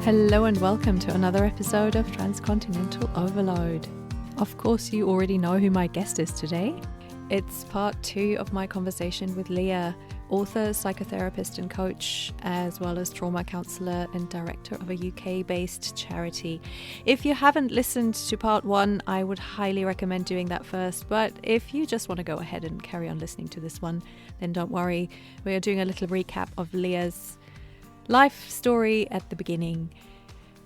Hello and welcome to another episode of Transcontinental Overload. Of course, you already know who my guest is today. It's part 2 of my conversation with Lea, author, psychotherapist and coach, as well as trauma counsellor and director of a UK-based charity. If you haven't listened to part 1, I would highly recommend doing that first. But if you just want to go ahead and carry on listening to this one, then don't worry. We are doing a little recap of Lea's life story at the beginning.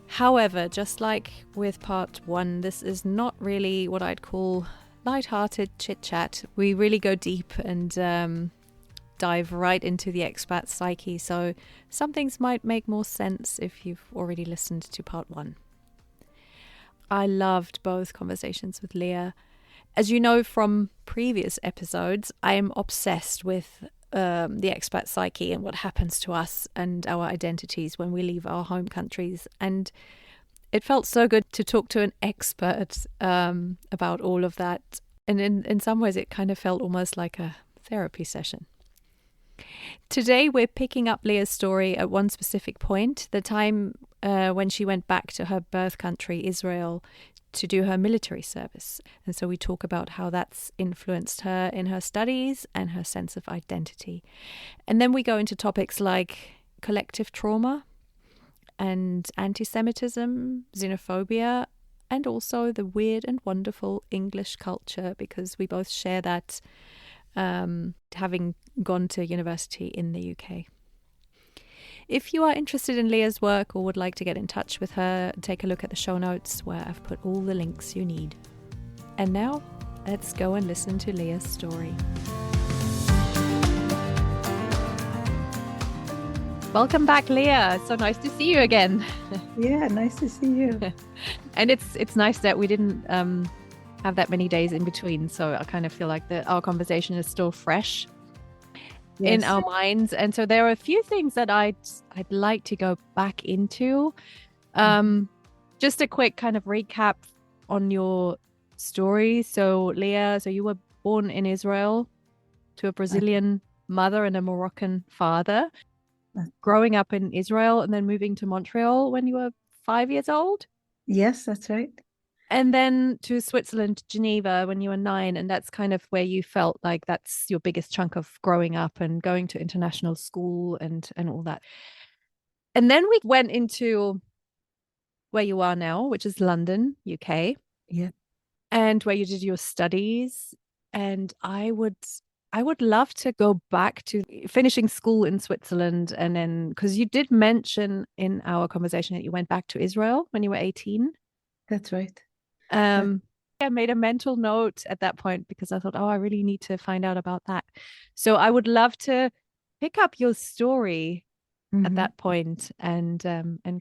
However, just like with part 1, this is not really what I'd call light-hearted chit-chat. We really go deep and dive right into the expat psyche, so some things might make more sense if you've already listened to part 1. I loved both conversations with Lea. As you know from previous episodes, I am obsessed with the expat psyche and what happens to us and our identities when we leave our home countries. And it felt so good to talk to an expert about all of that. And in some ways, it kind of felt almost like a therapy session. Today, we're picking up Lea's story at one specific point, the time when she went back to her birth country, Israel, to do her military service. And so we talk about how that's influenced her in her studies and her sense of identity. And then we go into topics like collective trauma and anti-Semitism, xenophobia, and also the weird and wonderful English culture, because we both share that, having gone to university in the UK. If you are interested in Lea's work or would like to get in touch with her, take a look at the show notes where I've put all the links you need. And now, let's go and listen to Lea's story. Welcome back, Lea. So nice to see you again. Yeah, nice to see you. And it's nice that we didn't have that many days in between, so I kind of feel like our conversation is still fresh. Yes. In our minds. And so there are a few things that I'd like to go back into. Just a quick kind of recap on your story. So Lea, you were born in Israel to a Brazilian mother and a Moroccan father, growing up in Israel and then moving to Montreal when you were 5 years old. Yes, that's right. And then to Switzerland, Geneva, when you were 9. And that's kind of where you felt like that's your biggest chunk of growing up and going to international school and all that. And then we went into where you are now, which is London, UK. Yeah. And where you did your studies. And I would love to go back to finishing school in Switzerland. And then, because you did mention in our conversation that you went back to Israel when you were 18. That's right. I made a mental note at that point because I thought, I really need to find out about that. So I would love to pick up your story at that point and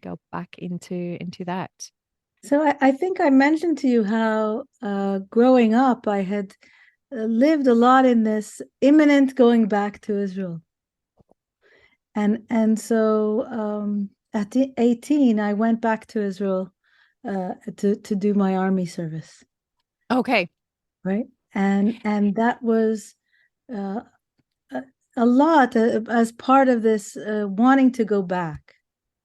go back into that. So I think I mentioned to you how growing up I had lived a lot in this imminent going back to Israel. And so at 18 I went back to Israel to do my army service. Okay. Right. And that was a lot as part of this wanting to go back.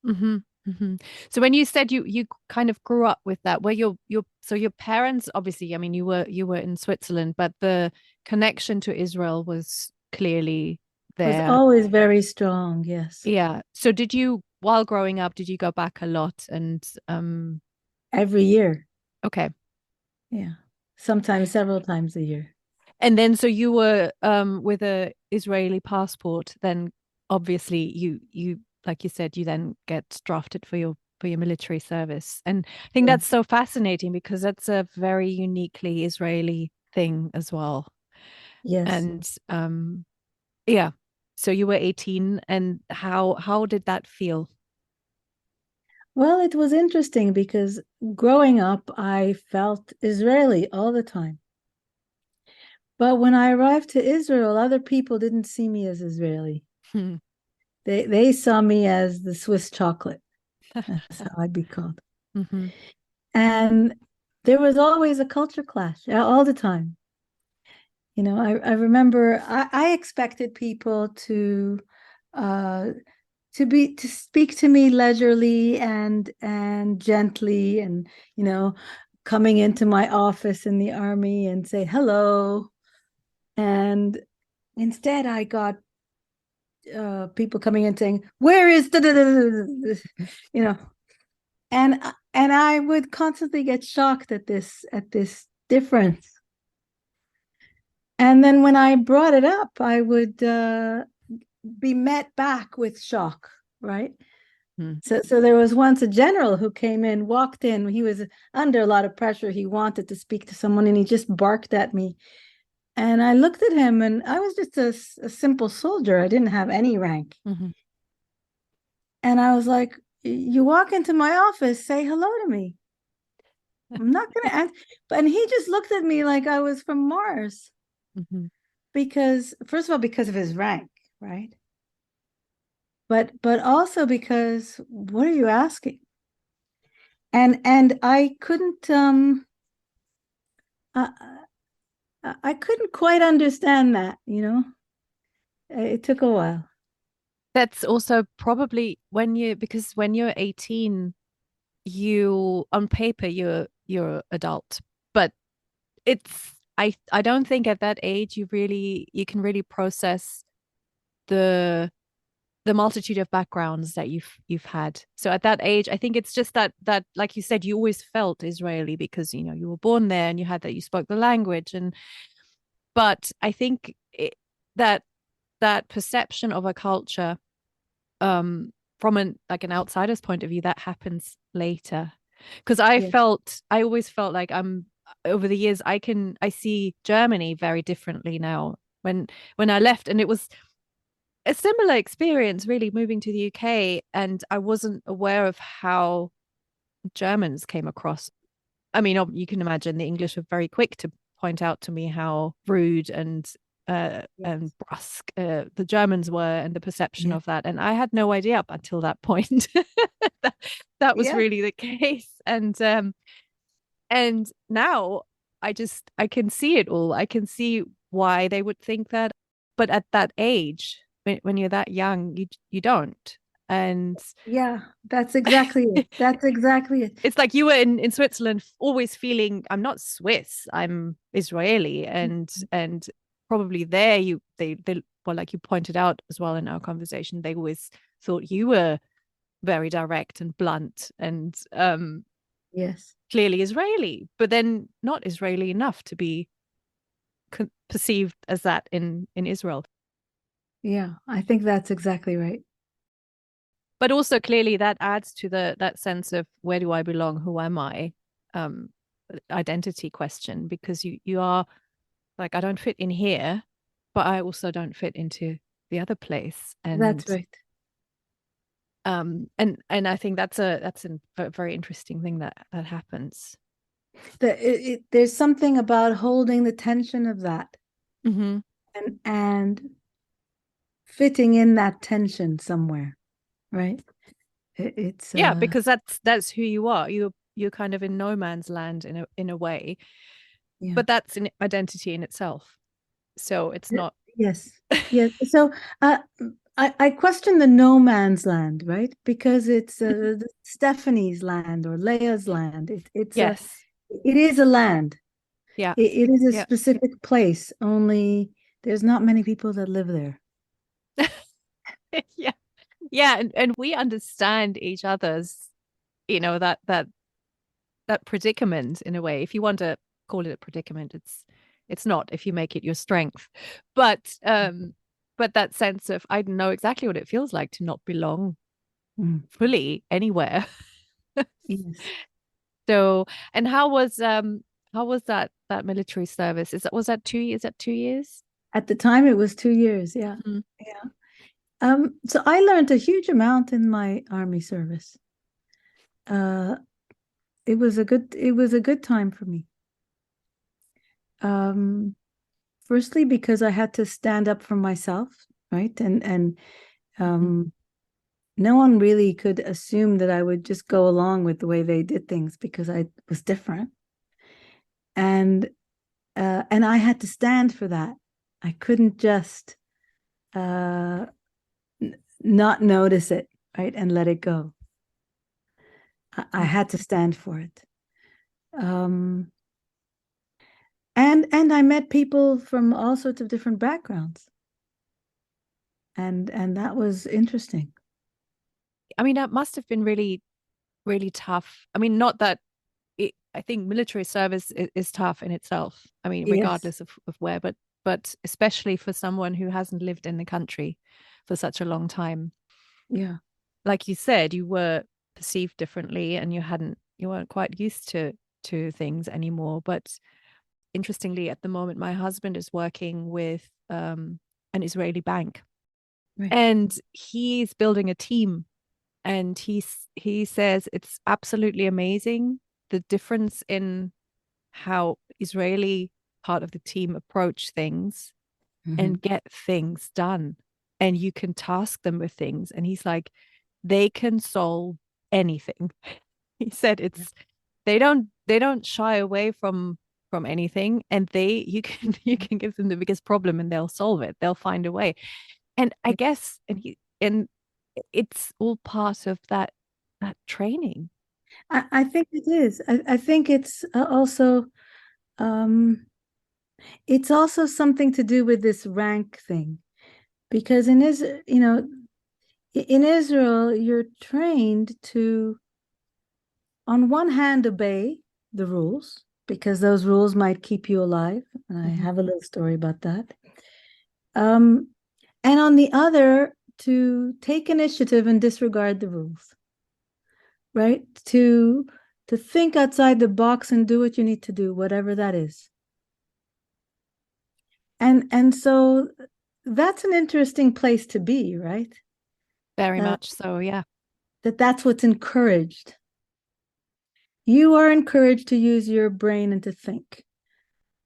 Mm-hmm. Mm-hmm. So when you said you kind of grew up with that, were your parents, obviously, I mean, you were in Switzerland, but the connection to Israel was clearly there. Was always very strong. Yes. Yeah. So while growing up, did you go back a lot and every year? Okay. Yeah. Sometimes several times a year. And then so you were with a Israeli passport, then obviously you like you said, you then get drafted for your military service. And I think that's so fascinating because that's a very uniquely Israeli thing as well. Yes. And yeah. So you were 18, and how did that feel? Well, it was interesting because growing up, I felt Israeli all the time. But when I arrived to Israel, other people didn't see me as Israeli. They saw me as the Swiss chocolate. That's how I'd be called. Mm-hmm. And there was always a culture clash all the time. You know, I remember I expected people to to speak to me leisurely and gently, and coming into my office in the army and say hello. And instead I got people coming in saying, where is the you know and I would constantly get shocked at this difference. And then when I brought it up, I would be met back with shock, right? So there was once a general who came in, walked in. He was under a lot of pressure. He wanted to speak to someone, and he just barked at me. And I looked at him, and I was just a simple soldier. I didn't have any rank. Mm-hmm. And I was like, you walk into my office, say hello to me. I'm not going to answer. And he just looked at me like I was from Mars. Mm-hmm. Because, first of all, because of his rank, right? But also because, what are you asking? And I couldn't I, I couldn't quite understand that. It took a while. That's also probably because when you're 18, you on paper you're adult, but I don't think at that age you can really process the multitude of backgrounds that you've had. So at that age, I think it's just that like you said, you always felt Israeli because you were born there and you spoke the language. But I think that perception of a culture, from an outsider's point of view, that happens later. Because Yeah. I always felt like over the years I see Germany very differently now. When I left, and it was a similar experience, really, moving to the UK, and I wasn't aware of how Germans came across. I mean, you can imagine the English were very quick to point out to me how rude and Yes. brusque the Germans were, and the perception Yeah. of that. And I had no idea up until that point that, that was Yeah. really the case. And now I can see it all. I can see why they would think that. But at that age, when you're that young, you don't. And Yeah. That's exactly it. That's exactly it. it's like you were in Switzerland always feeling I'm not Swiss, I'm Israeli. And probably there they well, like you pointed out as well in our conversation, they always thought you were very direct and blunt and Yes. clearly Israeli, but then not Israeli enough to be perceived as that in Israel. Yeah. I think that's exactly right. But also clearly that adds to that sense of where do I belong, who am I, um, identity question, because you are like, I don't fit in here, but I also don't fit into the other place. That's right. And I think that's a very interesting thing that happens. There's something about holding the tension of that, Mm-hmm. and fitting in that tension somewhere, right? It's Yeah, because that's who you are. You're kind of in no man's land in a way, yeah. but that's an identity in itself. So it's not. Yes. Yes. So uh, I question the no man's land, right? Because it's Stephanie's land or Leah's land. Yes. It is a land. Yeah. It is a Yeah. specific place. Only there's not many people that live there. Yeah. Yeah, and we understand each other's, that predicament in a way. If you want to call it a predicament, it's not if you make it your strength. But that sense of I know exactly what it feels like to not belong Mm. fully anywhere. Yes. So, and how was that military service? Was that 2 years? Is that 2 years? At the time, it was 2 years. Yeah. Mhm. Yeah. So I learned a huge amount in my army service. Uh, it was a good time for me. Um, Firstly, because I had to stand up for myself, right? And um, no one really could assume that I would just go along with the way they did things because I was different. And and I had to stand for that. I couldn't just not notice it. right? And let it go. I had to stand for it. And I met people from all sorts of different backgrounds. And that was interesting. I mean, that must have been really, really tough. I mean, not that I think military service is tough in itself. I mean, Yes. regardless of where, but especially for someone who hasn't lived in the country for such a long time. Yeah. Like you said, you were perceived differently and you weren't quite used to things anymore. But interestingly, at the moment, my husband is working with an Israeli bank, Right. and he's building a team. And he says it's absolutely amazing the difference in how Israeli part of the team approach things Mm-hmm. and get things done. And you can task them with things. And he's like, they can solve anything. He said Yeah. they don't shy away from anything, and you can give them the biggest problem and they'll solve it. They'll find a way. And I Yeah. guess and it's all part of that training. I think it is. I think um, it's also something to do with this rank thing. Because in Israel, you're trained to, on one hand, obey the rules because those rules might keep you alive. And I Mhm. have a little story about that. Um, and on the other, to take initiative and disregard the rules, right? To think outside the box and do what you need to do, whatever that is. And so that's an interesting place to be, right? Very That much so, yeah. that's what's encouraged. You are encouraged to use your brain and to think,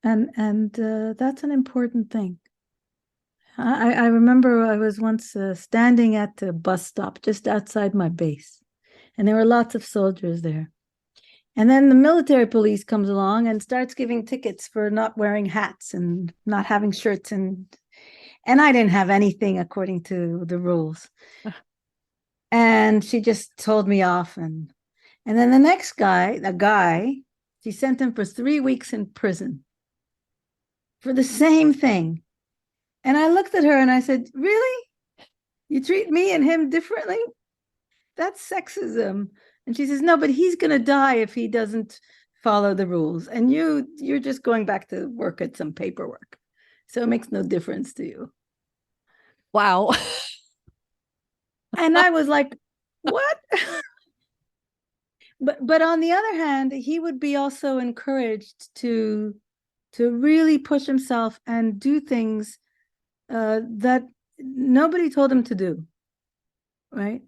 and that's an important thing. I remember I was once standing at a bus stop just outside my base, and there were lots of soldiers there. And then the military police comes along and starts giving tickets for not wearing hats and not having shirts, and I didn't have anything according to the rules. And she just told me off, and then the guy, she sent him for 3 weeks in prison for the same thing. And I looked at her and I said, "Really? You treat me and him differently? That's sexism." And she says, "No, but he's going to die if he doesn't follow the rules. And you're just going back to work at some paperwork. So it makes no difference to you." Wow. And I was like, "What?" But on the other hand, he would be also encouraged to really push himself and do things that nobody told him to do, right?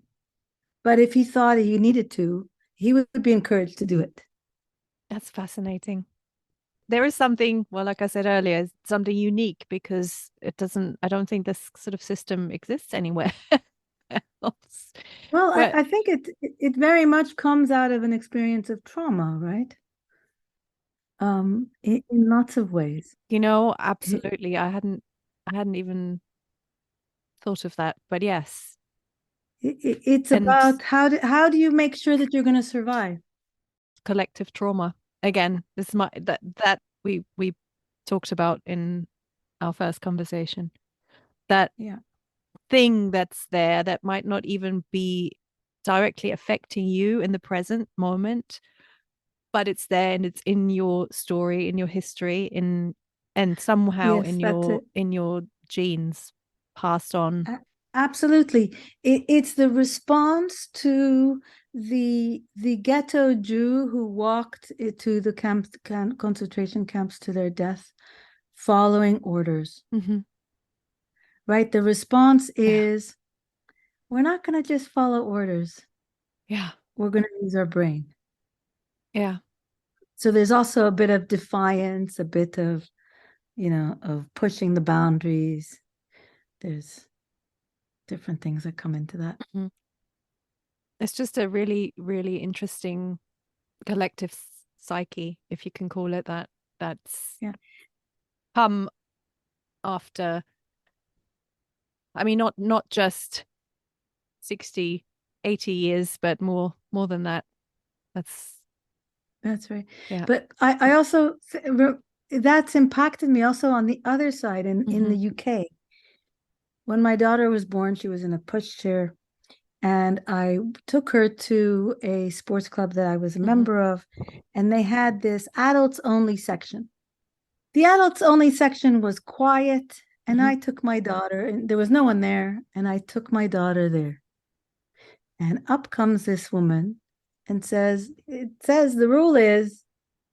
But if he thought he needed to, he would be encouraged to do it. That's fascinating. There is something, well, like I said earlier, something unique because I don't think this sort of system exists anywhere else. Well, But, I think it very much comes out of an experience of trauma, right? In lots of ways. It, absolutely. I hadn't even thought of that. But yes. it's And about how do you make sure that you're going to survive? collective trauma. Again, this might that we talked about in our first conversation. That Yeah. thing that's there that might not even be directly affecting you in the present moment, but it's there and it's in your story, in your history, in and somehow Yes, that's it. in your genes passed on. Absolutely. It's the response to the ghetto Jew who walked to the concentration camps to their death following orders, Hmm. right? The response Yeah. is, we're not going to just follow orders. Yeah. We're going to use our brain. Yeah. So there's also a bit of defiance, a bit of, of pushing the boundaries. There's different things that come into that. Mhm. It's just a really, really interesting collective psyche, if you can call it that, that's Yeah. come after, I mean, not just 60 80 years, but more than that. That's right. yeah. But I also that's impacted me also on the other side in the UK. When my daughter was born, she was in a pushchair, and I took her to a sports club that I was a member of, and they had this adults only section. The adults only section was quiet, and I took my daughter, and there was no one there, and I took my daughter there. And up comes this woman and it says the rule is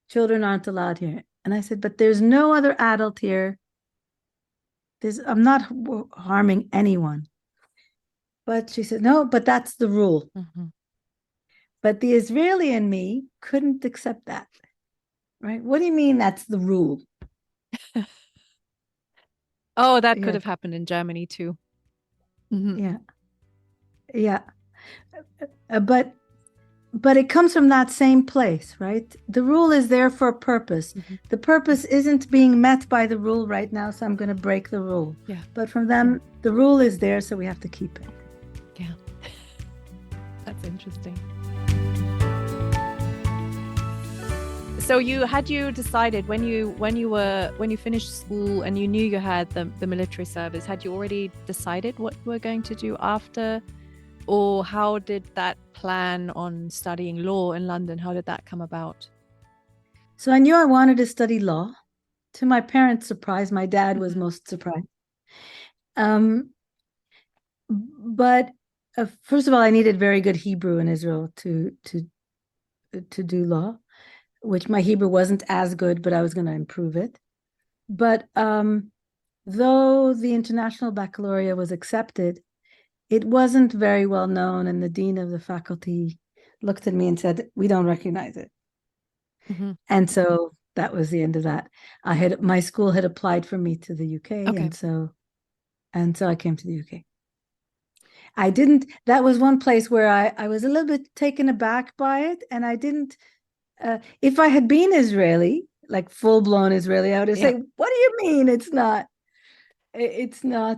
children aren't allowed here. And I said, but there's no other adult here. I'm not harming anyone. But she said, no, but that's the rule. But the Israeli in me couldn't accept that. Right? What do you mean that's the rule? Oh, that could have happened in Germany too. Yeah. Yeah. But it comes from that same place, right? The rule is there for a purpose. The purpose isn't being met by the rule right now, so I'm going to break the rule. Yeah. But from them, the rule is there, so we have to keep it. Yeah. That's interesting. So had you decided when you finished school and you knew you had the military service, had you already decided what you were going to do after? Or how did that plan on studying law in London, how did that come about? So I knew I wanted to study law. To my parents' surprise, my dad was most surprised. But first of all, I needed very good Hebrew in Israel to do law, which my Hebrew wasn't as good, but I was going to improve it. But though the International Baccalaureate was accepted, it wasn't very well known, and the dean of the faculty looked at me and said, "We don't recognize it." And so that was the end of that. My school had applied for me to the UK, and so I came to the UK. I didn't. That was one place where I was a little bit taken aback by it, and I didn't. If I had been Israeli, like full blown Israeli, I would have said, "What do you mean it's not?" It's not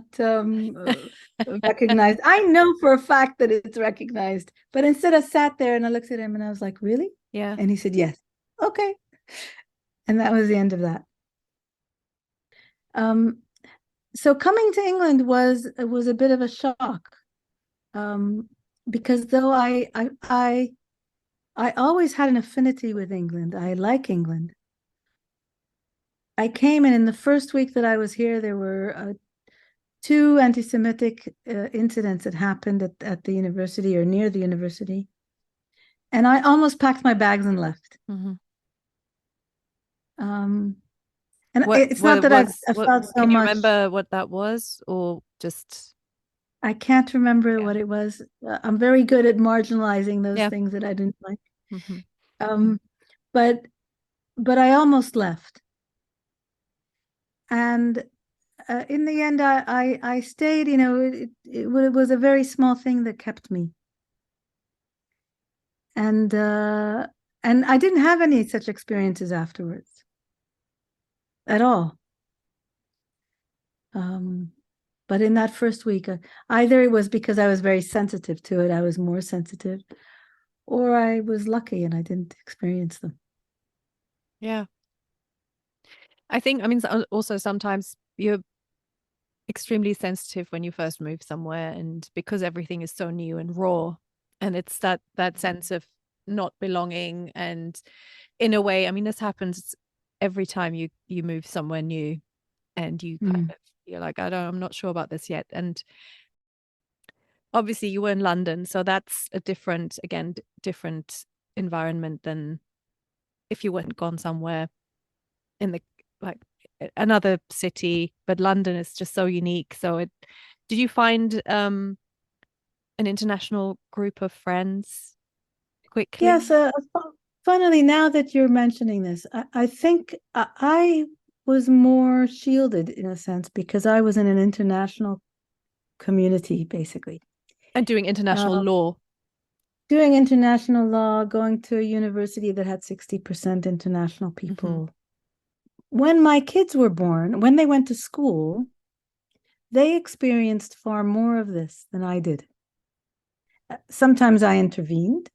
recognized. I know for a fact that it's recognized, but instead I sat there and I looked at him and I was like, really? Yeah. And he said, yes. Okay. And that was the end of that. So coming to England was a bit of a shock, because though I always had an affinity with England. I like England. I came, and in the first week that I was here, there were 2 anti-Semitic incidents that happened at the university or near the university. And I almost packed my bags and left. And it's not that I felt so much. Can you remember what that was, or just? I can't remember what it was. I'm very good at marginalizing those things that I didn't like. But I almost left. And in the end, I stayed. You know, it was a very small thing that kept me. And I didn't have any such experiences afterwards at all. But in that first week, either it was because I was very sensitive to it, I was more sensitive, or I was lucky and I didn't experience them. Yeah. I mean, also sometimes you're extremely sensitive when you first move somewhere, and because everything is so new and raw, and it's that sense of not belonging. And in a way, I mean, this happens every time you move somewhere new, and you kind of, you're like, I'm not sure about this yet. And obviously you were in London, so that's a different environment than if you weren't gone somewhere in another city. But London is just so unique. So did you find an international group of friends quickly? Yes. Funnily, now that you're mentioning this, I think I was more shielded in a sense because I was in an international community, basically. And doing international law. Doing international law, going to a university that had 60% international people. When my kids were born, when they went to school, they experienced far more of this than I did. sometimes I intervened,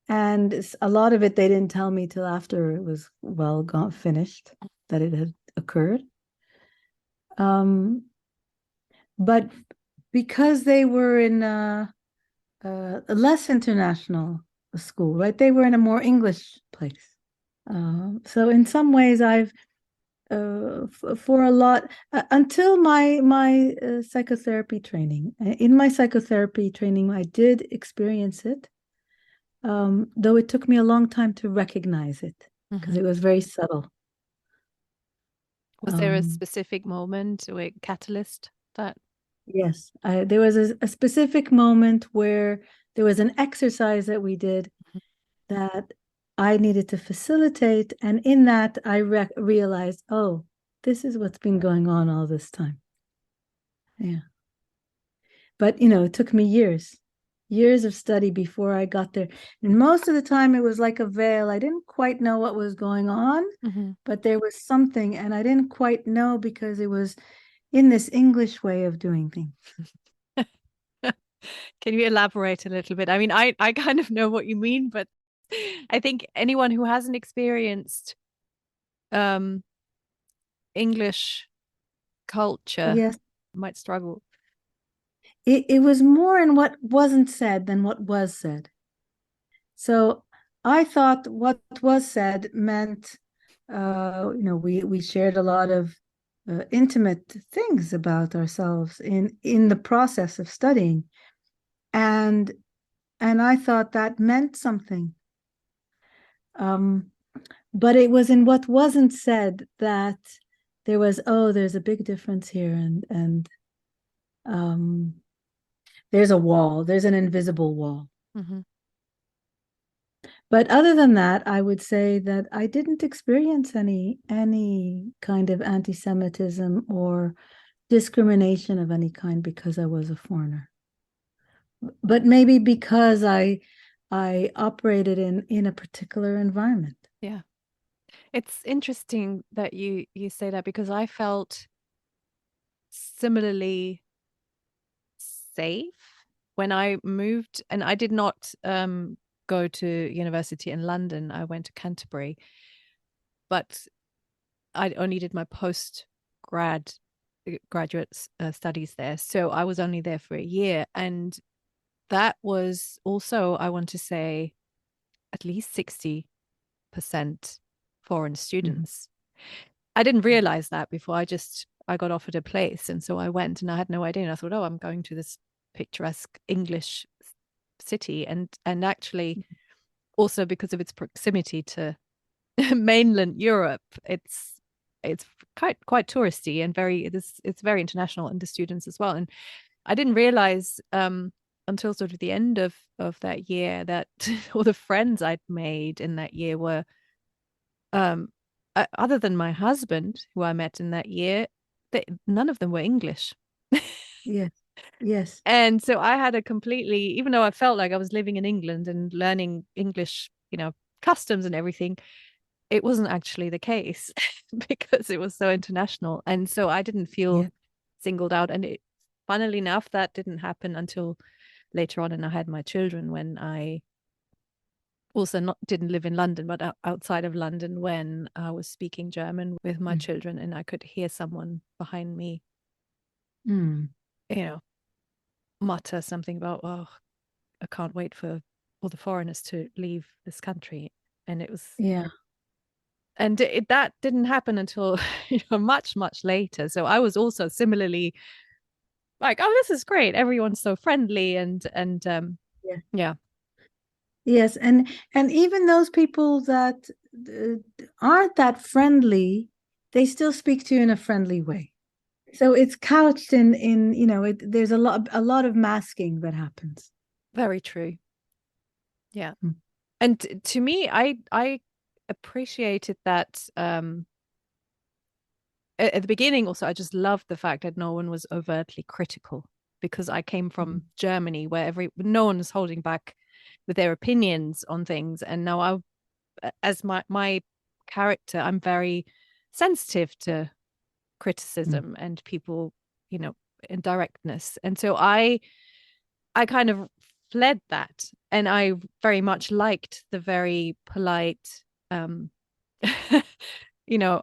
and a lot of it they didn't tell me till after it was well gone finished that it had occurred. But because they were in a less international school, right? They were in a more English place. So in some ways, I've for a lot until my psychotherapy training. In my psychotherapy training, I did experience it, though it took me a long time to recognize it because it was very subtle. Was there a Um, specific moment or a catalyst that? yes, there was a specific moment where there was an exercise that we did that I needed to facilitate. And in that, I realized, oh, this is what's been going on all this time. Yeah. But, it took me years of study before I got there. And most of the time, it was like a veil. I didn't quite know what was going on, but there was something, and I didn't quite know because it was in this English way of doing things. Can you elaborate a little bit? I mean, I kind of know what you mean, but I think anyone who hasn't experienced um English culture Yes, might struggle. it was more in what wasn't said than what was said. So I thought what was said meant, we shared a lot of intimate things about ourselves in the process of studying, and I thought that meant something. Um, but it was in what wasn't said that there was, oh, there's a big difference here, and um, there's a wall, there's an invisible wall. Mm-hmm. But other than that, I would say that I didn't experience any kind of anti-Semitism or discrimination of any kind because I was a foreigner. But maybe because I operated in a particular environment. Yeah. It's interesting that you say that because I felt similarly safe when I moved, and I did not go to university in London. I went to Canterbury, but I only did my graduate studies there. So I was only there for a year, and that was also, I want to say, at least 60% foreign Mhm. students. I didn't realize that before. I got offered a place, and so I went, and I had no idea. And I thought, oh, I'm going to this picturesque English city, and actually also because of its proximity to mainland Europe, it's quite touristy and it's very international, and the students as well. And I didn't realize until sort of the end of that year that all the friends I'd made in that year were um other than my husband, who I met in that year, none of them were English. Yes, yes, And so I had a completely, even though I felt like I was living in England and learning English, customs and everything, it wasn't actually the case because it was so international. And so I didn't feel yeah, singled out. And funnily enough, that didn't happen until later on. And I had my children when I also not didn't live in London, but outside of London when I was speaking German with my mm. children and I could hear someone behind me, Mm. you know, mutter something about, oh, I can't wait for all the foreigners to leave this country. And it was, Yeah, and that didn't happen until, much, much later. So I was also similarly like, oh, this is great. Everyone's so friendly and yeah, yeah, yes, and even those people that aren't that friendly, they still speak to you in a friendly way. So it's couched in there's a lot of masking that happens. very true. Yeah. Mm. And to me, I appreciated that at the beginning. Also, I just loved the fact that no one was overtly critical because I came Mhm. from Germany where no one was holding back with their opinions on things. And now as my character, I'm very sensitive to Mm. criticism and people, you know, indirectness. And so I kind of fled that, and I very much liked the very polite,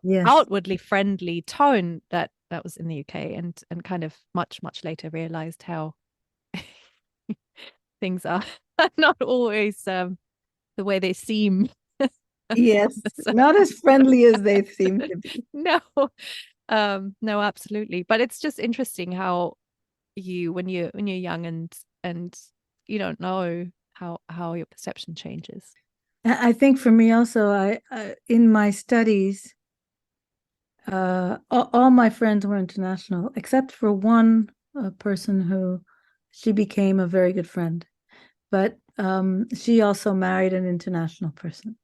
Yes. outwardly friendly tone that was in the UK, and kind of much later realized how things are not always the way they seem. Yes. So, Not as friendly as they seem to be. no, no, absolutely. But it's just interesting how when you're young and you don't know how your perception changes. I think for me also, I in my studies, all my friends were international, except for one person who she became a very good friend. But she also married an international person,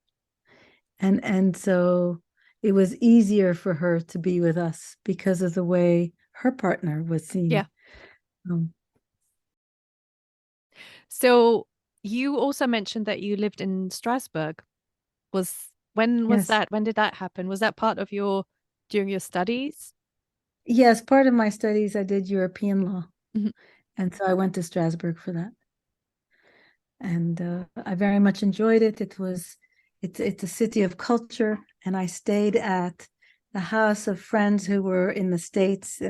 and so it was easier for her to be with us because of the way her partner was Yeah. seen. Um, So you also mentioned that you lived in Strasbourg. When was yes, that? When did that happen? Was that part of your during your studies? yes. Part of my studies, I did European law, Mhm. and so I went to Strasbourg for that. And I very much enjoyed it. It's a city of culture, and I stayed at the house of friends who were in the States,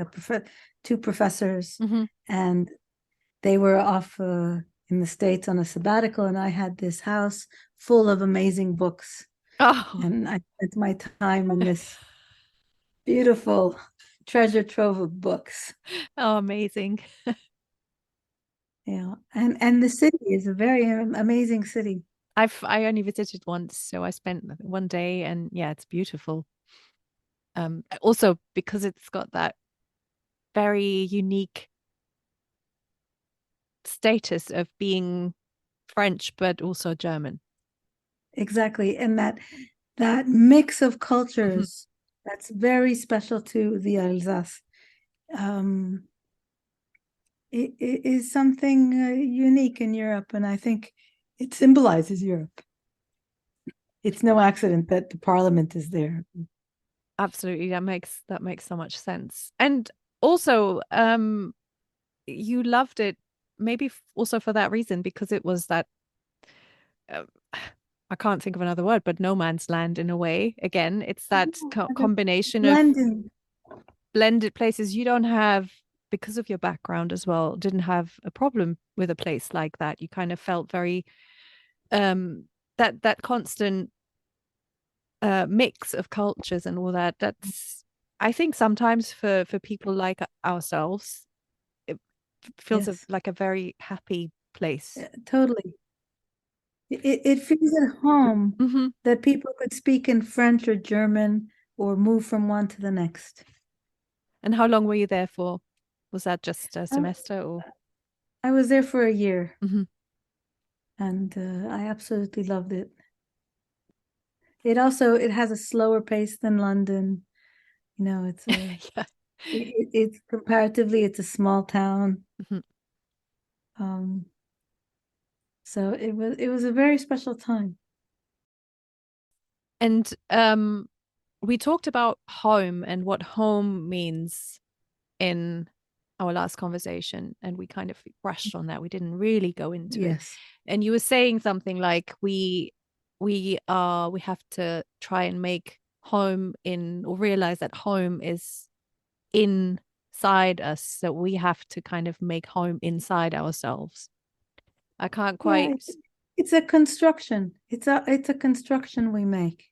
two professors, Mhm. and they were off in the States on a sabbatical, and I had this house full of amazing books, Oh, and I spent my time in this beautiful treasure trove of books. oh, amazing. Yeah, and the city is a very amazing city. I only visited once, so I spent one day, and yeah, it's beautiful. Also because it's got that very unique status of being French, but also German. Exactly, and that mix of Mhm. cultures that's very special to the Alsace. Um, it is something unique in Europe, and I think it symbolizes Europe. It's no accident that the parliament is there. Absolutely, that makes so much sense. And also, you loved it, maybe also for that reason, because it was that uh, I can't think of another word, but no man's land in a way. Again, it's that The combination of blending, blended places. You don't have, because of your background as well, didn't have a problem with a place like that. You kind of felt very that constant mix of cultures and all that. That's, I think, sometimes for people like ourselves, it feels yes, like a very happy place. totally. It feels at home Hmm. that people could speak in French or German or move from one to the next. And how long were you there for? Was that just a I, semester or? I was there for a year, Mhm. and I absolutely loved it. It has a slower pace than London. You know, Yeah. it's comparatively it's a small town. Mhm. Um, so it was a very special time. And we talked about home and what home means in our last conversation, and we kind of brushed on that. We didn't really go into it. Yes. And you were saying something like we have to try and make home in, or realize that home is inside us. So we have to kind of make home inside ourselves. I can't Yeah, quite, it's a construction. It's a construction we make.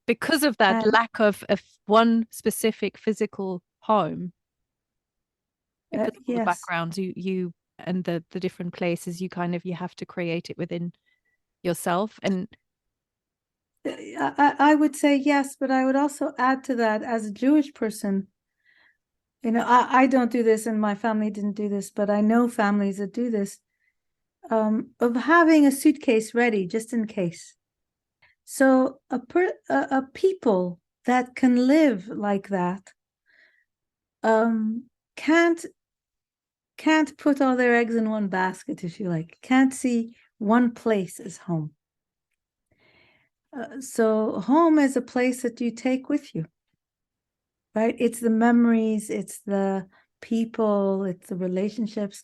because of that And lack of one specific physical home, because of all the yes, backgrounds you and the different places, you have to create it within yourself. And I would say yes, but I would also add to that as a Jewish person, I don't do this and my family didn't do this, but I know families that do this, of having a suitcase ready just in case. So a people that can live like that um, can't put all their eggs in one basket, if you like. Can't see one place as home. So home is a place that you take with you, right? It's the memories, it's the people, it's the relationships.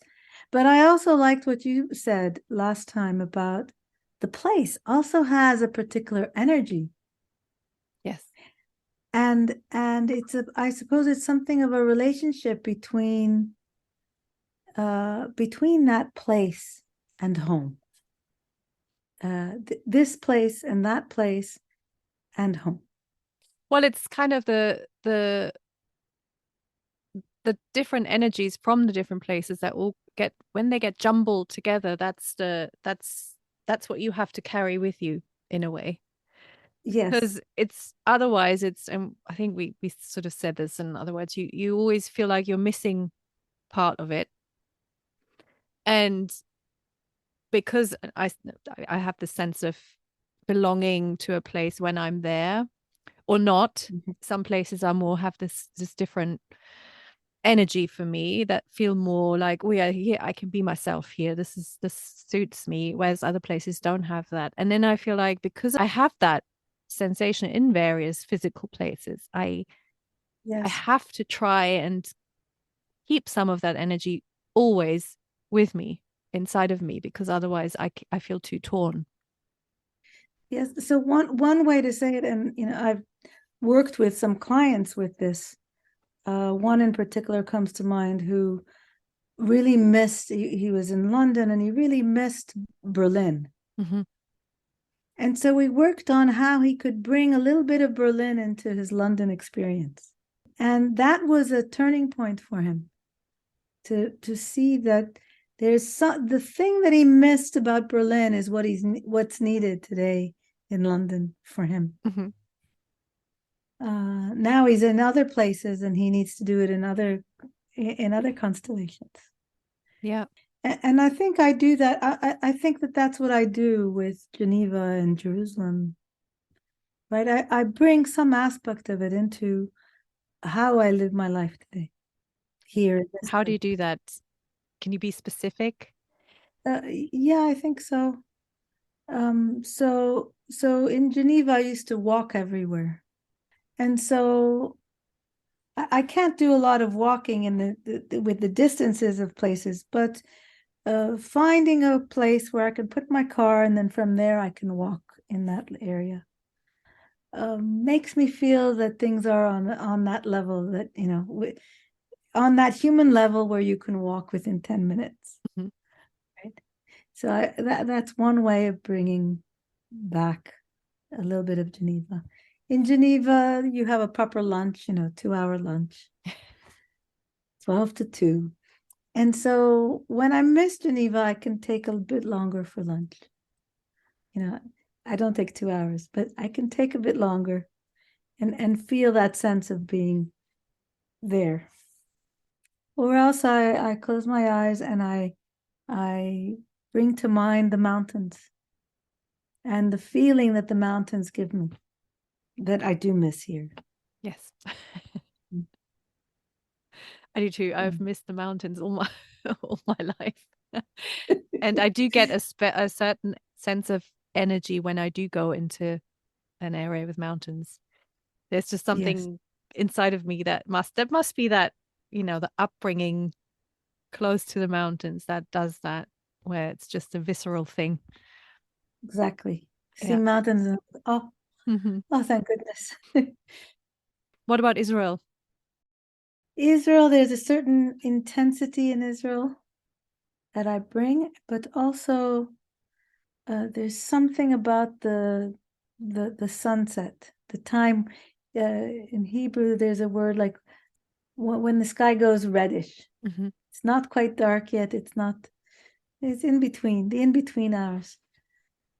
But I also liked what you said last time about the place also has a particular energy. Yes. And I suppose it's something of a relationship between that place and home. This place and that place and home. Well, it's kind of the different energies from the different places that all get, when they get jumbled together, that's what you have to carry with you in a way. Yes. Because it's otherwise it's, and I think we sort of said this in other words, you always feel like you're missing part of it. And because I have the sense of belonging to a place when I'm there or not. Mm-hmm. Some places are more, have this different energy for me that feel more like, oh yeah, here I can be myself here. This suits me. Whereas other places don't have that. And then I feel like because I have that sensation in various physical places, I Yes. have to try and keep some of that energy always with me, inside of me, because otherwise I feel too torn. Yes. So one way to say it, and I've worked with some clients with this. One in particular comes to mind who really missed. He was in London and he really missed Berlin. Mm-hmm. And so we worked on how he could bring a little bit of Berlin into his London experience. And that was a turning point for him to see that the thing that he missed about Berlin is what's needed today in London for him. Mm-hmm. Now he's in other places and he needs to do it in other constellations. Yeah. And I think I do that. I think that's what I do with Geneva and Jerusalem, right? I bring some aspect of it into how I live my life today here in this How do place. you do that? Can you be specific? Yeah, I think so. So in Geneva, I used to walk everywhere, and so I can't do a lot of walking in with the distances of places, but finding a place where I can put my car and then from there I can walk in that area makes me feel that things are on that level, that on that human level where you can walk within 10 minutes. Mhm. Right. So that's one way of bringing back a little bit of Geneva. In Geneva, you have a proper lunch, 2-hour lunch, 12 to 2. And so when I miss Geneva, I can take a bit longer for lunch. I don't take 2 hours, but I can take a bit longer and feel that sense of being there. Or else I close my eyes and I bring to mind the mountains and the feeling that the mountains give me that I do miss here. Yes. I do too. I've Mm. missed the mountains all my all my life. And I do get a certain sense of energy when I do go into an area with mountains. There's just Yes, something inside of me that must be that, the upbringing close to the mountains that does that, where it's just a visceral thing. exactly. See Yeah. mountains and Hmm. oh, thank goodness. What about Israel? Israel, there's a certain intensity in Israel that I bring, but also there's something about the sunset, the time. In Hebrew, there's a word like when the sky goes reddish. Hmm. It's not quite dark yet. It's not. It's in between, the in between hours,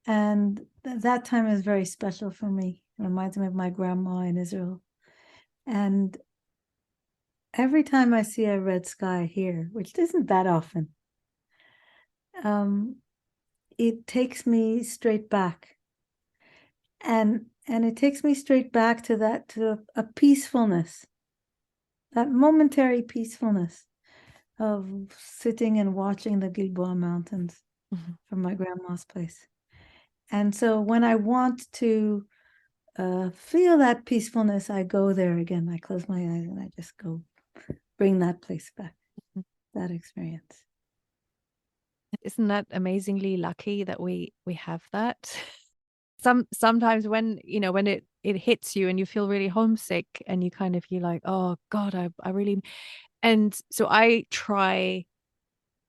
and that time is very special for me. It reminds me of my grandma in Israel, and every time I see a red sky here, which isn't that often, um, it takes me straight back, and it takes me straight back to a peacefulness, that momentary peacefulness of sitting and watching the Gilboa Mountains Hmm. from my grandma's place. And so when I want to feel that peacefulness, I go there again. I close my eyes and I just go bring that place back, that experience. isn't that amazingly lucky that we have that? Sometimes when, when it hits you and you feel really homesick and you're like, oh God, I really, and so I try,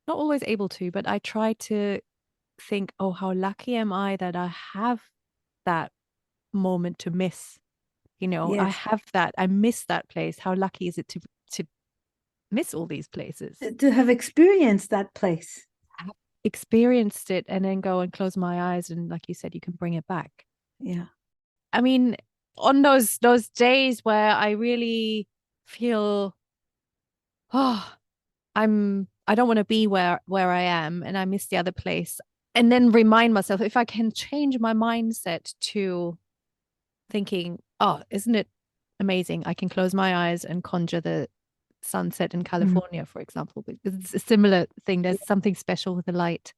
not always able to, but I try to think, oh, how lucky am I that I have that moment to miss. I Yes. have that. I miss that place. How lucky is it to miss all these places? To have experienced that place. Have experienced it and then go and close my eyes and, like you said, you can bring it back. Yeah. I mean, on those days where I really feel, oh, I don't want to be where I am and I miss the other place. And then remind myself, if I can change my mindset to thinking, oh, isn't it amazing? I can close my eyes and conjure the sunset in Mm. California, for example. It's a similar thing. There's something special with the light.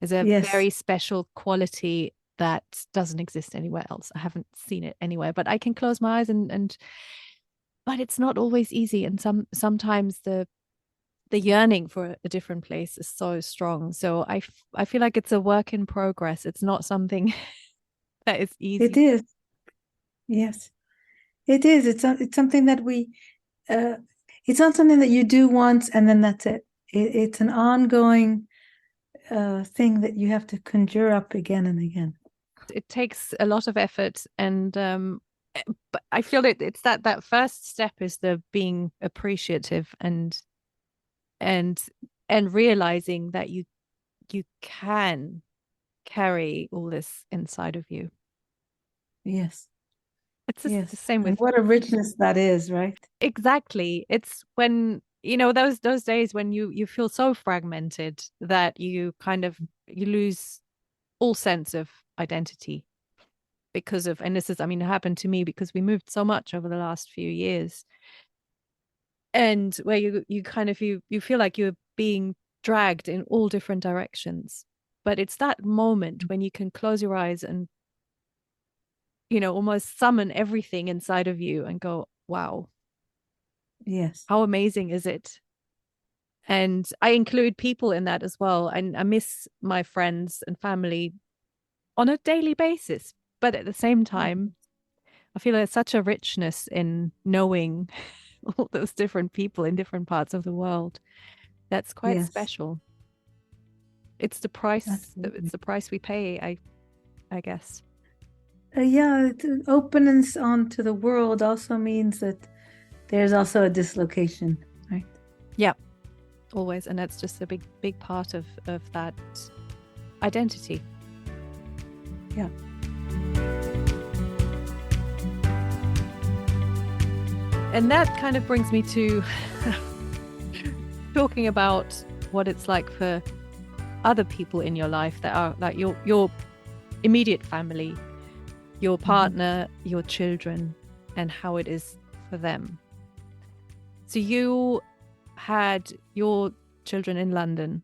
There's a Yes. very special quality that doesn't exist anywhere else. I haven't seen it anywhere, but I can close my eyes and but it's not always easy. And sometimes the yearning for a different place is so strong. So I feel like it's a work in progress. It's not something that is It easy. is. Yes. It is. It's something that uh, it's not something that you do once and then that's it. It's an ongoing thing that you have to conjure up again and again. It takes a lot of effort and but I feel it's that first step is the being appreciative and and realizing that you can carry all this inside of you. Yes. It's the Yes. same And with what a richness that is, right? exactly. It's when those days when you feel so fragmented that you kind of you lose all sense of identity because of, and this is, I mean, it happened to me because we moved so much over the last few years, and where you kind of you feel like you're being dragged in all different directions. But it's that moment when you can close your eyes and almost summon everything inside of you and go, wow, Yes. how amazing is it? And I include people in that as well. And I miss my friends and family on a daily basis. But at the same time, I feel there's such a richness in knowing all those different people in different parts of the world. That's quite Yes. special. It's the price. It's Absolutely. the price we pay. I guess. Yeah, openness onto the world also means that there's also a dislocation, right? Yeah, always, and that's just a big part of that identity. Yeah. And that kind of brings me to talking about what it's like for other people in your life that are like your immediate family, your partner, your children, and how it is for them. So you had your children in London.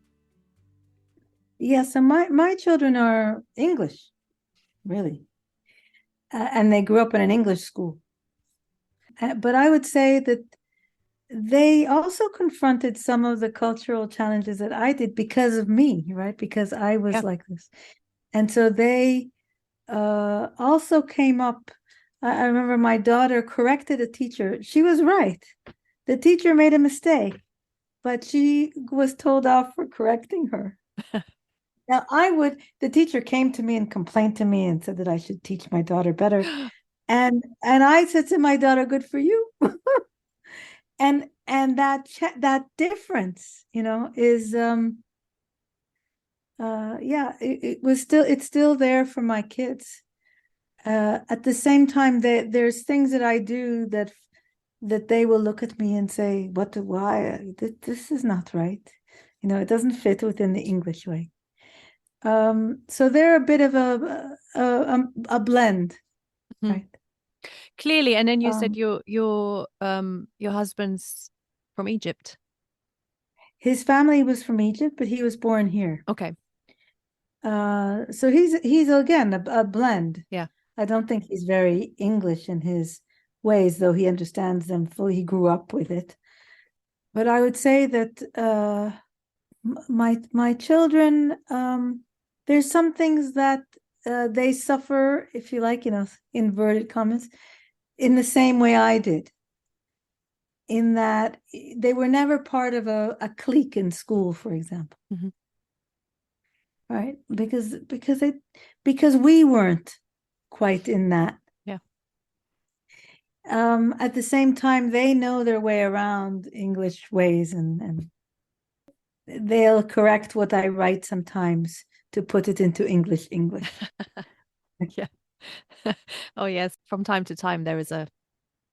Yes, and my children are English, really, and they grew up in an English school. But I would say that they also confronted some of the cultural challenges that I did because of me, right? Because I was like this. And so they also came up. I remember my daughter corrected a teacher. She was right. The teacher made a mistake, but she was told off for correcting her. Now, the teacher came to me and complained to me and said that I should teach my daughter better. And I said to my daughter, good for you. And that difference, is yeah, it's still there for my kids. At the same time, there's things that I do that they will look at me and say, why this is not right. It doesn't fit within the English way. So they're a bit of a blend, right? Clearly. And then you said Um, your husband's from Egypt. his family was from Egypt, but he was born here. Okay. So he's again a blend. Yeah. I don't think he's very English in his ways, though he understands them fully. He grew up with it. But I would say that My children, there's some things that they suffer, if you like, inverted commas, in the same way I did. In that they were never part of a clique in school, for example. Mm-hmm. Right? Because we weren't quite in that. Yeah. At the same time, they know their way around English ways, and they'll correct what I write sometimes to put it into English. Yeah. Oh yes, from time to time there is a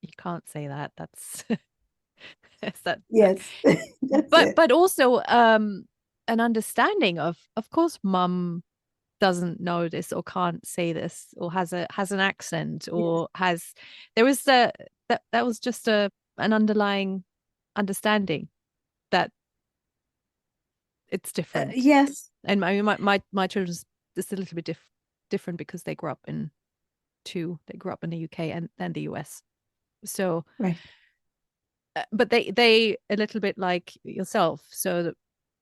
you can't say that. That's is that Yes, that's but it. but also an understanding of course mum doesn't know this or can't say this or has an accent Yes. or has there is that was just an underlying understanding that it's different. Yes, And my children's just a little bit different because they grew up in the UK and then the US. So right. but they a little bit like yourself. So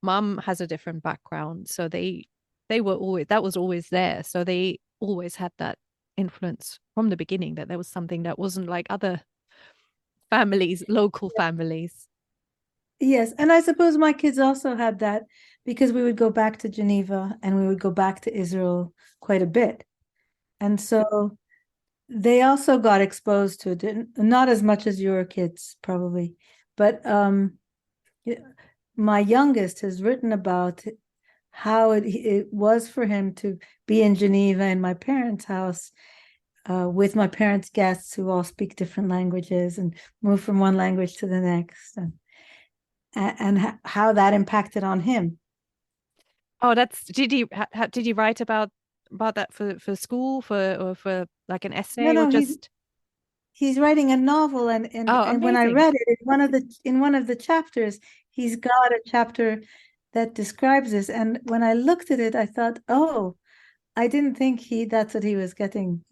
mum has a different background. So they were always that was always there. So they always had that influence from the beginning that there was something that wasn't like other families, local families. Yes, and I suppose my kids also had that because we would go back to Geneva and we would go back to Israel quite a bit. And so they also got exposed to it, not as much as your kids probably, but my youngest has written about how it was for him to be in Geneva in my parents' house with my parents' guests who all speak different languages and move from one language to the next, and how that impacted on him. Oh, that's did he write about that for school or for like an No, essay or no, just he's writing a novel, and oh when I amazing. read it in one of the chapters, he's got a chapter that describes this. And when I looked at it, I thought, oh, I didn't think that's what he was getting.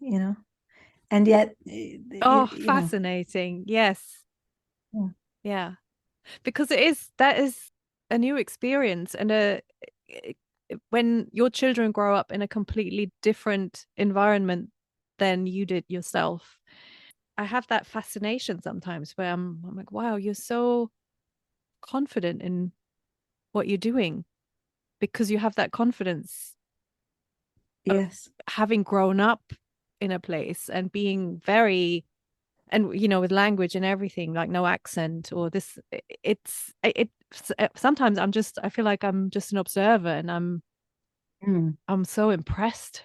And yet, Oh, you know, fascinating. Yes. yeah. Yeah. Because that is a new experience and when your children grow up in a completely different environment than you did yourself. I have that fascination sometimes where I'm like, wow, you're so confident in what you're doing because you have that confidence of Yes, having grown up in a place and being very and with language and everything like no accent or this it sometimes I feel like I'm just an observer and mm. I'm so impressed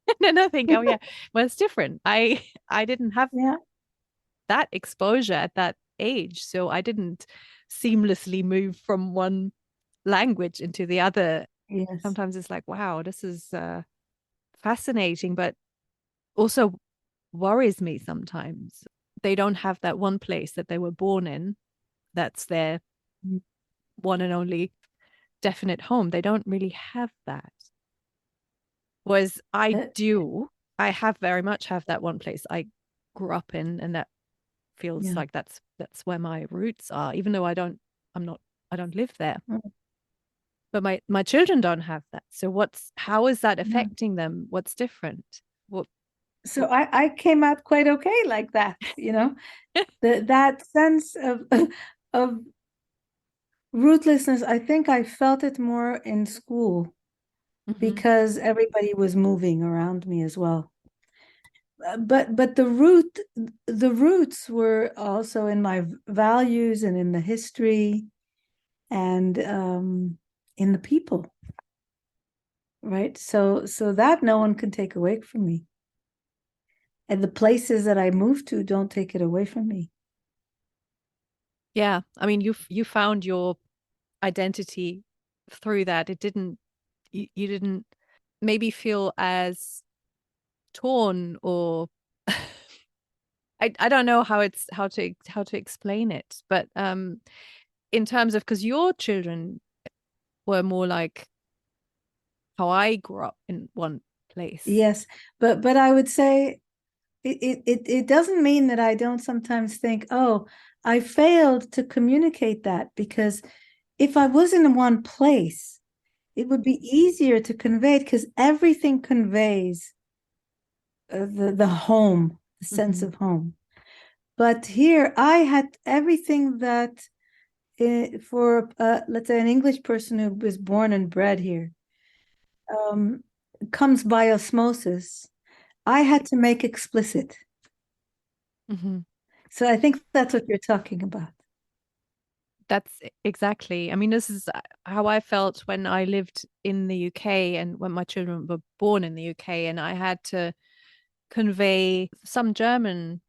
and then I think oh yeah well it's different I didn't have Yeah, that exposure at that age so I didn't seamlessly move from one language into the other. yes, Sometimes it's like wow this is fascinating but also worries me sometimes. They don't have that one place that they were born in that's their mm. one and only definite home. They don't really have that. Whereas I Uh, do, I have very much have that one place I grew up in, and that feels yeah. like that's where my roots are, even though I don't live there. Mm. But my children don't have that. So how is that Yeah. affecting them? What's different? What So I came out quite okay like that. That sense of of rootlessness, I think I felt it more in school Mhm. because everybody was moving around me as well. But the roots were also in my values and in the history and in the people, right? So that no one can take away from me. And the places that I moved to don't take it away from me. Yeah, I mean you found your identity through that. It didn't you didn't maybe feel as torn or I don't know how to explain it, but in terms of because your children were more like how I grew up in one place. Yes, but I would say it doesn't mean that I don't sometimes think, oh, I failed to communicate that because if I was in one place, it would be easier to convey it because everything conveys the home, the sense of home. But here I had everything that for let's say an English person who was born and bred here um, comes by osmosis. I had to make explicit. So I think that's what you're talking about. That's exactly. I mean, this is how I felt when I lived in the UK and when my children were born in the UK, and I had to convey some German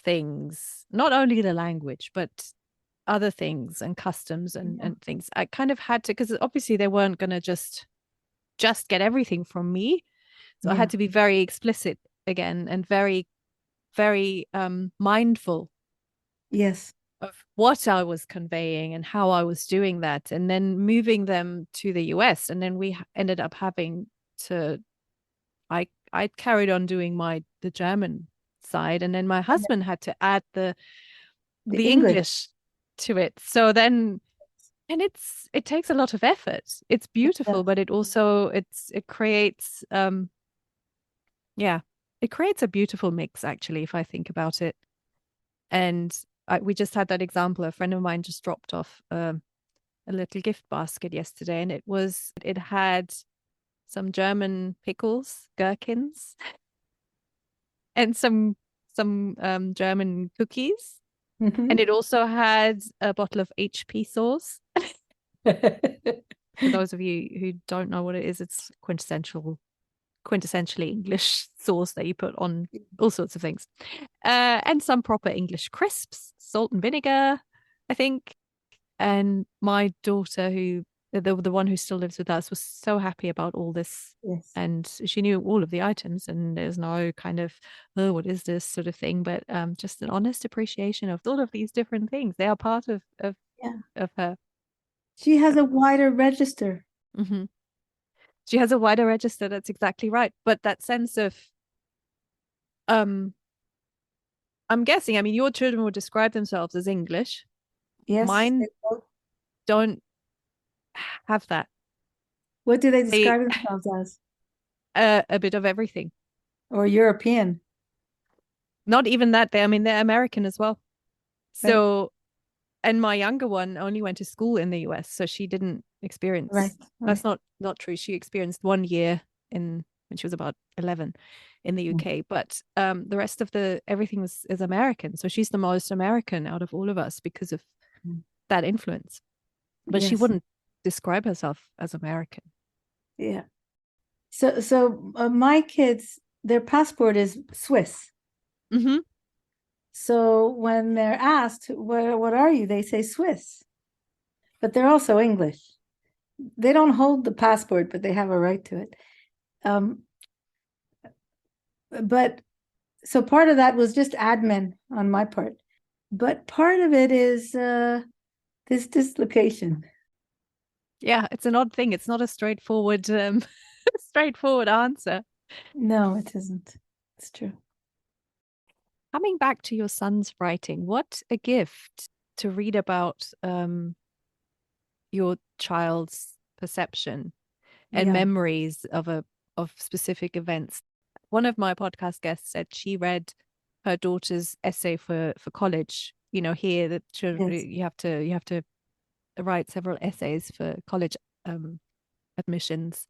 things, not only the language, but other things and customs and things. I kind of had to, because obviously they weren't going to just get everything from me. So I had to be very explicit again and very, very mindful. Yes. Of what I was conveying and how I was doing that, and then moving them to the US. And then we ended up having to, I carried on doing the German side, and then my husband had to add the English to it. So then, and it takes a lot of effort. It's beautiful, but it also it creates it creates a beautiful mix, actually, if I think about it. And we just had that example. A friend of mine just dropped off a little gift basket yesterday, and it had some German pickles, gherkins, and some German cookies. And it also had a bottle of HP sauce. For those of you who don't know what it is, it's quintessentially English sauce that you put on all sorts of things. And some proper English crisps, salt and vinegar, I think. And my daughter, the one who still lives with us, was so happy about all this. Yes. And she knew all of the items, and there's no kind of, oh, what is this sort of thing, but just an honest appreciation of all of these different things. They are part of her. She has a wider register. She has a wider register. That's exactly right. But that sense of, I'm guessing, I mean, your children would describe themselves as English. Yes. Mine don't have that. What do they describe themselves as? A bit of everything. Or European. Not even that. They're American as well. So, right. And my younger one only went to school in the US, so she didn't experience. Right. That's not true. She experienced 1 year when she was about 11 in the UK, but the rest of everything is American. So she's the most American out of all of us because of that influence. But she wouldn't describe herself as American. Yeah. So my kids, their passport is Swiss. So when they're asked, what are you? They say Swiss. But they're also English. They don't hold the passport, but they have a right to it. But so part of that was just admin on my part. But part of it is this dislocation. Yeah, it's an odd thing. It's not a straightforward answer. No, it isn't. It's true. Coming back to your son's writing, what a gift to read about your child's perception and memories of specific events. One of my podcast guests said she read her daughter's essay for college. You know, here that you have to write several essays for college admissions,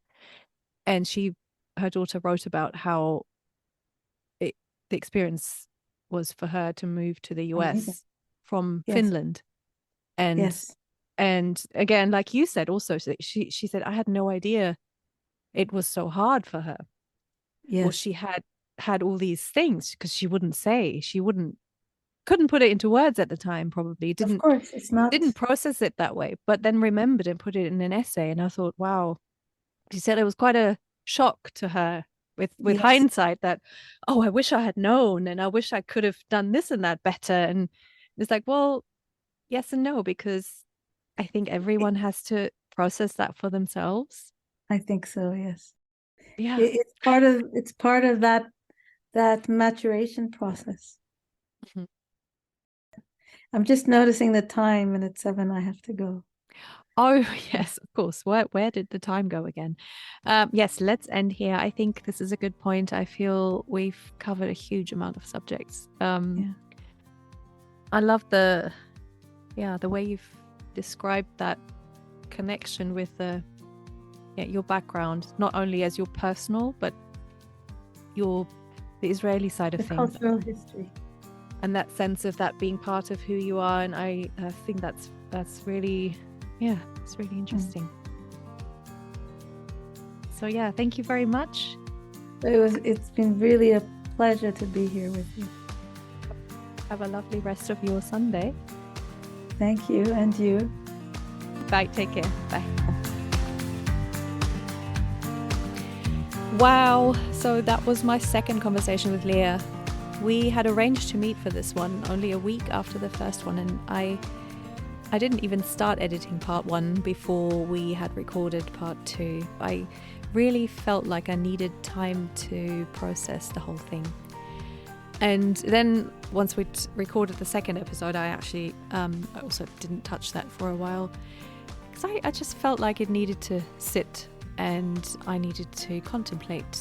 and her daughter wrote about how the experience was for her to move to the US from Finland. And again, like you said, also she said, I had no idea it was so hard for her. Or she had all these things, because she wouldn't say, couldn't put it into words at the time, probably of course it's not, didn't process it that way, but then remembered and put it in an essay. And I thought, wow, she said it was quite a shock to her with hindsight that, oh, I wish I had known, and I wish I could have done this and that better. And it's like, well, yes and no, because I think everyone has to process that for themselves. I think so, yes. Yeah. It's part of that maturation process. I'm just noticing the time, and it's 7. I have to go. Oh, yes, of course. Where did the time go again? Yes, let's end here. I think this is a good point. I feel we've covered a huge amount of subjects. Yeah. I love the way you've described that connection with your background, not only as your personal, but the Israeli side of The things, cultural history. and that sense of that being part of who you are. And I think that's really, it's really interesting. So yeah, thank you very much. It's been really a pleasure to be here with you. Have a lovely rest of your Sunday. Thank you, and you. Bye. Take care. Bye. Wow. So that was my second conversation with Lea. We had arranged to meet for this one only a week after the first one, and I didn't even start editing part 1 before we had recorded part 2. I really felt like I needed time to process the whole thing. And then once we'd recorded the second episode, I actually I also didn't touch that for a while, because I just felt like it needed to sit, and I needed to contemplate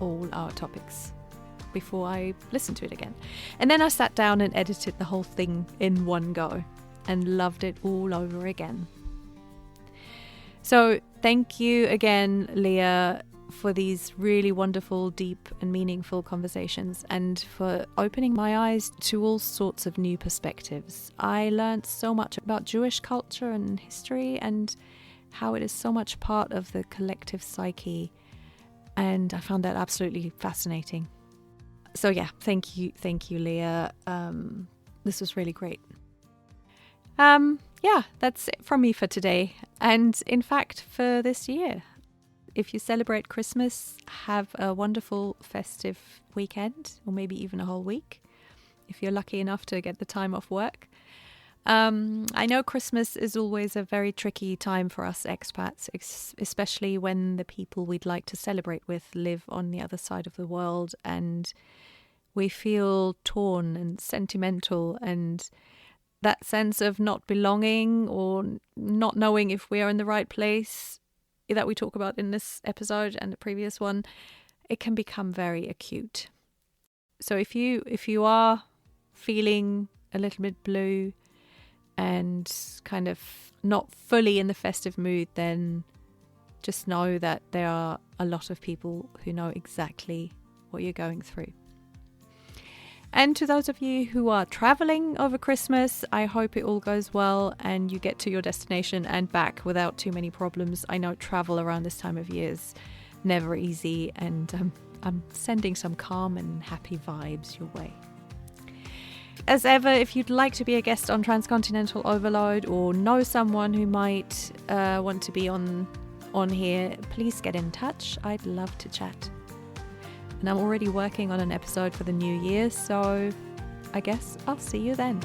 all our topics before I listened to it again. And then I sat down and edited the whole thing in one go and loved it all over again. So thank you again, Lea, for these really wonderful, deep and meaningful conversations, and for opening my eyes to all sorts of new perspectives. I learned so much about Jewish culture and history, and how it is so much part of the collective psyche, and I found that absolutely fascinating. So yeah, thank you, Lea. This was really great. Yeah, that's it from me for today, and in fact for this year. If you celebrate Christmas, have a wonderful festive weekend, or maybe even a whole week, if you're lucky enough to get the time off work. I know Christmas is always a very tricky time for us expats, especially when the people we'd like to celebrate with live on the other side of the world, and we feel torn and sentimental, and that sense of not belonging or not knowing if we are in the right place that we talk about in this episode and the previous one, it can become very acute. So if you are feeling a little bit blue and kind of not fully in the festive mood, then just know that there are a lot of people who know exactly what you're going through. And to those of you who are traveling over Christmas, I hope it all goes well and you get to your destination and back without too many problems. I know travel around this time of year is never easy, and I'm sending some calm and happy vibes your way. As ever, if you'd like to be a guest on Transcontinental Overload, or know someone who might want to be on here, please get in touch. I'd love to chat. And I'm already working on an episode for the new year, so I guess I'll see you then.